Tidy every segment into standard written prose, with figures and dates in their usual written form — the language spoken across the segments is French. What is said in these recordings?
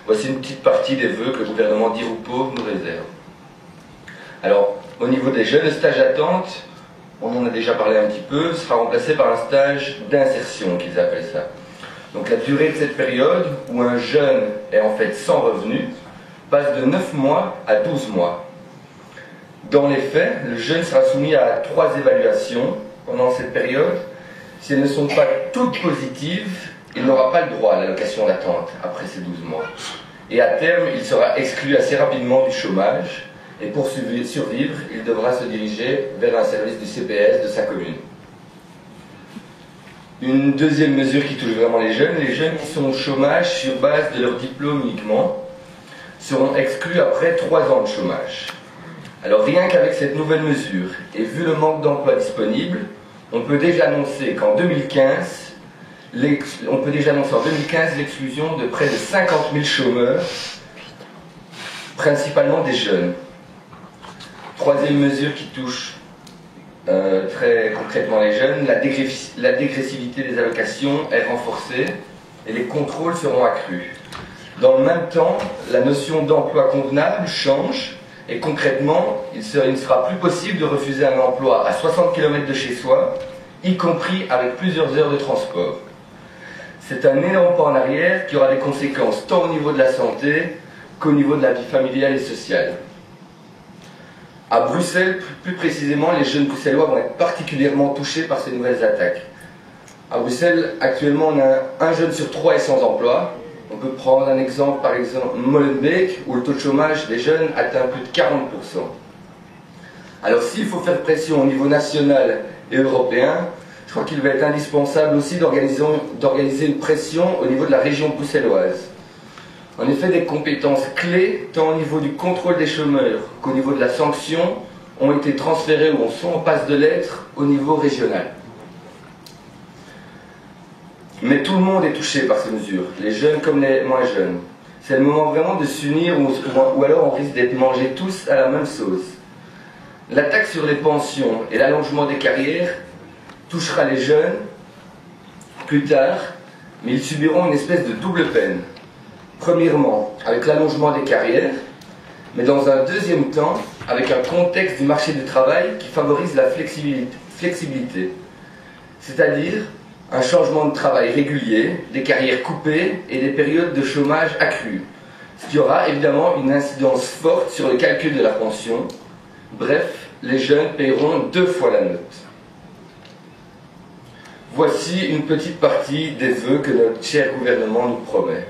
Voici une petite partie des vœux que le gouvernement Di Rupo nous réserve. Alors, au niveau des jeunes, le stage d'attente, on en a déjà parlé un petit peu, sera remplacé par un stage d'insertion, qu'ils appellent ça. Donc la durée de cette période, où un jeune est en fait sans revenu, passe de 9 mois à 12 mois. Dans les faits, le jeune sera soumis à 3 évaluations pendant cette période. Si elles ne sont pas toutes positives, il n'aura pas le droit à l'allocation d'attente après ces 12 mois. Et à terme, il sera exclu assez rapidement du chômage. Et pour survivre, il devra se diriger vers un service du CPS de sa commune. Une deuxième mesure qui touche vraiment les jeunes qui sont au chômage sur base de leur diplôme uniquement, seront exclus après 3 ans de chômage. Alors rien qu'avec cette nouvelle mesure, et vu le manque d'emplois disponibles, on peut déjà annoncer qu'en 2015, l'exclusion de près de 50 000 chômeurs, principalement des jeunes. Troisième mesure qui touche très concrètement les jeunes, la dégressivité des allocations est renforcée et les contrôles seront accrus. Dans le même temps, la notion d'emploi convenable change et concrètement, il ne sera plus possible de refuser un emploi à 60 km de chez soi, y compris avec plusieurs heures de transport. C'est un énorme pas en arrière qui aura des conséquences tant au niveau de la santé qu'au niveau de la vie familiale et sociale. À Bruxelles, plus précisément, les jeunes bruxellois vont être particulièrement touchés par ces nouvelles attaques. À Bruxelles, actuellement, on a un jeune sur 3 est sans emploi. On peut prendre un exemple, par exemple, Molenbeek, où le taux de chômage des jeunes atteint plus de 40%. Alors s'il faut faire pression au niveau national et européen, je crois qu'il va être indispensable aussi d'organiser une pression au niveau de la région bruxelloise. En effet, des compétences clés, tant au niveau du contrôle des chômeurs qu'au niveau de la sanction, ont été transférées ou sont en passe de l'être au niveau régional. Mais tout le monde est touché par ces mesures, les jeunes comme les moins jeunes. C'est le moment vraiment de s'unir ou alors on risque d'être mangés tous à la même sauce. La taxe sur les pensions et l'allongement des carrières touchera les jeunes plus tard, mais ils subiront une espèce de double peine. Premièrement, avec l'allongement des carrières, mais dans un deuxième temps, avec un contexte du marché du travail qui favorise la flexibilité. C'est-à-dire un changement de travail régulier, des carrières coupées et des périodes de chômage accrues. Ce qui aura évidemment une incidence forte sur le calcul de la pension. Bref, les jeunes paieront 2 fois la note. Voici une petite partie des vœux que notre cher gouvernement nous promet.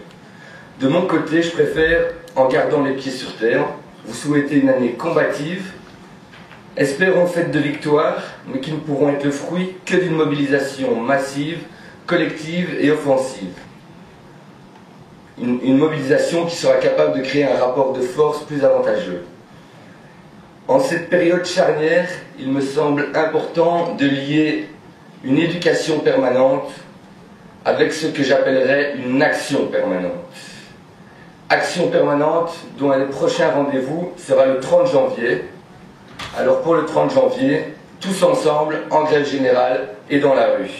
De mon côté, je préfère, en gardant les pieds sur terre, vous souhaiter une année combative, espérons faite de victoires, mais qui ne pourront être le fruit que d'une mobilisation massive, collective et offensive. Une mobilisation qui sera capable de créer un rapport de force plus avantageux. En cette période charnière, il me semble important de lier une éducation permanente avec ce que j'appellerais une action permanente. Action permanente dont le prochain rendez-vous sera le 30 janvier. Alors pour le 30 janvier, tous ensemble, en grève générale et dans la rue.